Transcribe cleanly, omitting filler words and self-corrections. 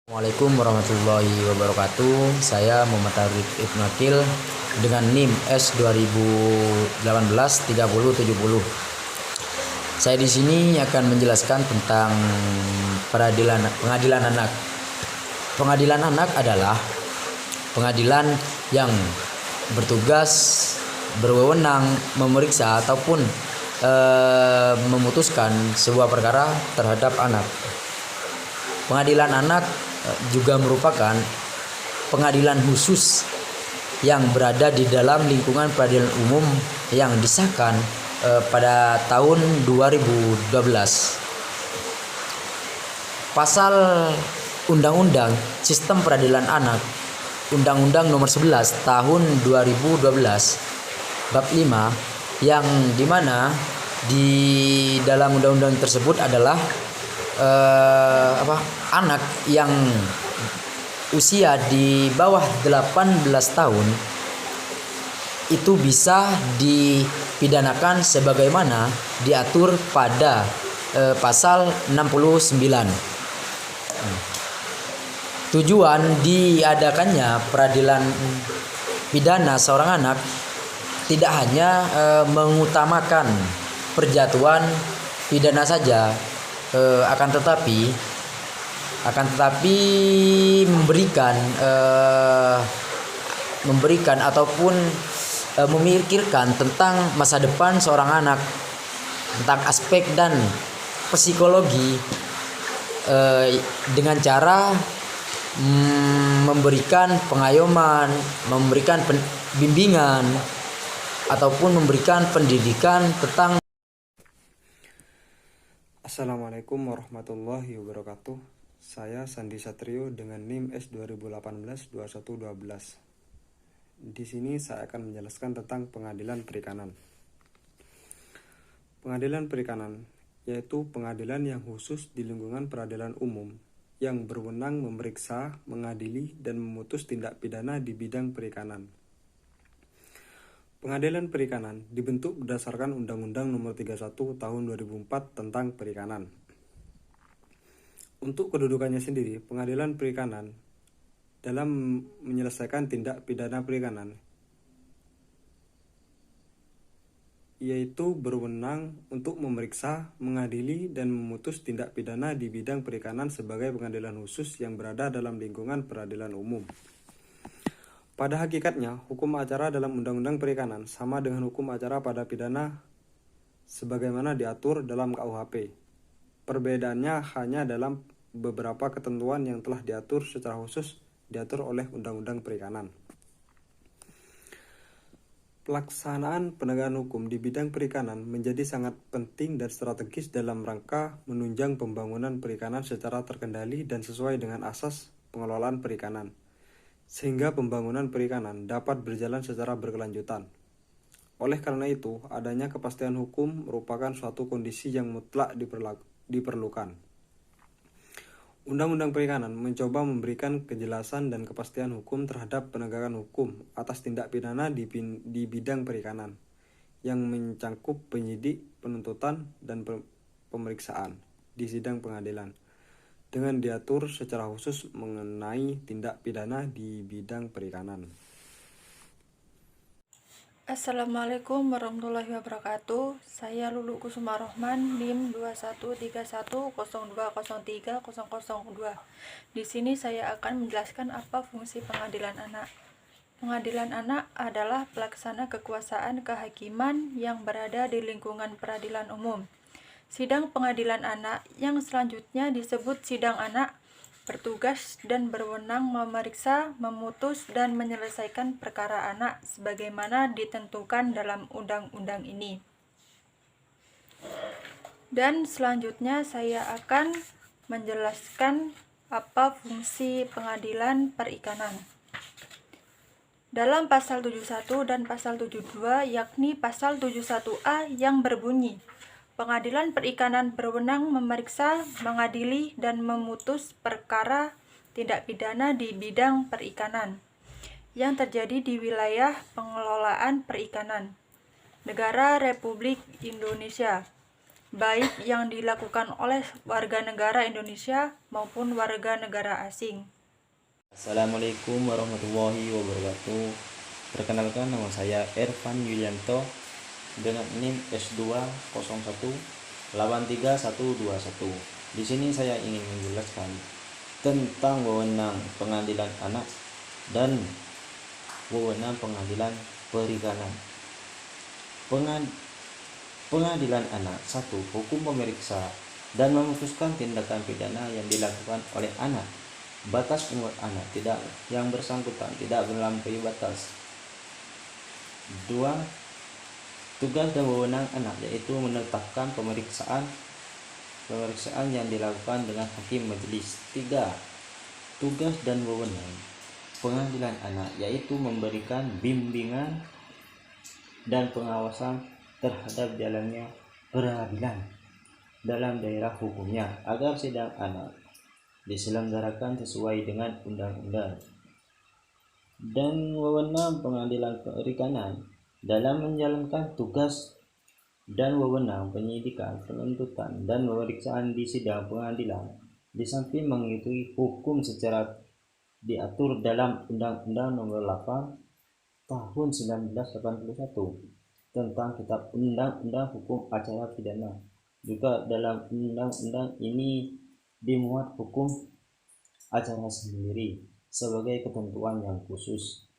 Assalamualaikum warahmatullahi wabarakatuh. Saya Muhammad Arif Ibnu Akil dengan NIM S 2018 3070. Saya di sini akan menjelaskan tentang pengadilan anak. Pengadilan anak adalah pengadilan yang bertugas berwenang memeriksa ataupun memutuskan sebuah perkara terhadap anak. Pengadilan anak juga merupakan pengadilan khusus yang berada di dalam lingkungan peradilan umum yang disahkan pada tahun 2012. Pasal Undang-Undang Sistem Peradilan Anak Undang-Undang Nomor 11 Tahun 2012 Bab 5 yang dimana di dalam undang-undang tersebut adalah anak yang usia di bawah 18 tahun itu bisa dipidanakan sebagaimana diatur pada pasal 69. Tujuan diadakannya peradilan pidana seorang anak tidak hanya mengutamakan perjatuhan pidana saja, akan tetapi memberikan ataupun memikirkan tentang masa depan seorang anak, tentang aspek dan psikologi dengan cara memberikan pengayoman, memberikan bimbingan ataupun memberikan pendidikan tentang. Assalamualaikum warahmatullahi wabarakatuh. Saya Sandi Satrio dengan NIM S 2018-2112. Di sini saya akan menjelaskan tentang pengadilan perikanan. Pengadilan perikanan yaitu pengadilan yang khusus di lingkungan peradilan umum yang berwenang memeriksa, mengadili, dan memutus tindak pidana di bidang perikanan. Pengadilan Perikanan dibentuk berdasarkan Undang-Undang Nomor 31 Tahun 2004 tentang Perikanan. Untuk kedudukannya sendiri, Pengadilan Perikanan dalam menyelesaikan tindak pidana perikanan yaitu berwenang untuk memeriksa, mengadili, dan memutus tindak pidana di bidang perikanan sebagai pengadilan khusus yang berada dalam lingkungan peradilan umum. Pada hakikatnya, hukum acara dalam Undang-Undang Perikanan sama dengan hukum acara pada pidana sebagaimana diatur dalam KUHP. Perbedaannya hanya dalam beberapa ketentuan yang telah diatur secara khusus diatur oleh Undang-Undang Perikanan. Pelaksanaan penegakan hukum di bidang perikanan menjadi sangat penting dan strategis dalam rangka menunjang pembangunan perikanan secara terkendali dan sesuai dengan asas pengelolaan perikanan, sehingga pembangunan perikanan dapat berjalan secara berkelanjutan. Oleh karena itu, adanya kepastian hukum merupakan suatu kondisi yang mutlak diperlukan. Undang-Undang Perikanan mencoba memberikan kejelasan dan kepastian hukum terhadap penegakan hukum atas tindak pidana di bidang perikanan, yang mencakup penyidik, penuntutan, dan pemeriksaan di sidang pengadilan, dengan diatur secara khusus mengenai tindak pidana di bidang perikanan. Assalamualaikum warahmatullahi wabarakatuh. Saya Lulu Kusuma Rohman, NIM 213102030002. Di sini saya akan menjelaskan apa fungsi pengadilan anak. Pengadilan anak adalah pelaksana kekuasaan kehakiman yang berada di lingkungan peradilan umum. Sidang pengadilan anak yang selanjutnya disebut sidang anak bertugas dan berwenang memeriksa, memutus, dan menyelesaikan perkara anak sebagaimana ditentukan dalam undang-undang ini. Dan selanjutnya saya akan menjelaskan apa fungsi pengadilan perikanan. Dalam pasal 71 dan pasal 72, yakni pasal 71A yang berbunyi, Pengadilan Perikanan berwenang memeriksa, mengadili, dan memutus perkara tindak pidana di bidang perikanan yang terjadi di wilayah pengelolaan perikanan Negara Republik Indonesia. baik yang dilakukan oleh warga negara Indonesia maupun warga negara asing. Assalamualaikum warahmatullahi wabarakatuh. Perkenalkan, nama saya Ervan Yulianto dengan NIM S2 01 83121. Di sini saya ingin menjelaskan tentang wewenang pengadilan anak dan wewenang pengadilan perikanan. Pengadilan anak 1. Hukum memeriksa dan memutuskan tindakan pidana yang dilakukan oleh anak. Batas umur anak yang bersangkutan tidak melampaui batas. 2. Tugas dan wewenang anak, yaitu menetapkan pemeriksaan yang dilakukan dengan hakim majelis. 3. Tugas dan wewenang pengadilan anak, yaitu memberikan bimbingan dan pengawasan terhadap jalannya peradilan dalam daerah hukumnya agar sidang anak diselenggarakan sesuai dengan undang-undang. Dan wewenang pengadilan perikanan dalam menjalankan tugas dan wewenang penyidikan, penuntutan, dan pemeriksaan di sidang pengadilan, di samping mengikuti hukum secara diatur dalam Undang-Undang Nomor 8 Tahun 1981 tentang Kitab Undang-Undang Hukum Acara Pidana. Juga dalam undang-undang ini dimuat hukum acara sendiri sebagai ketentuan yang khusus.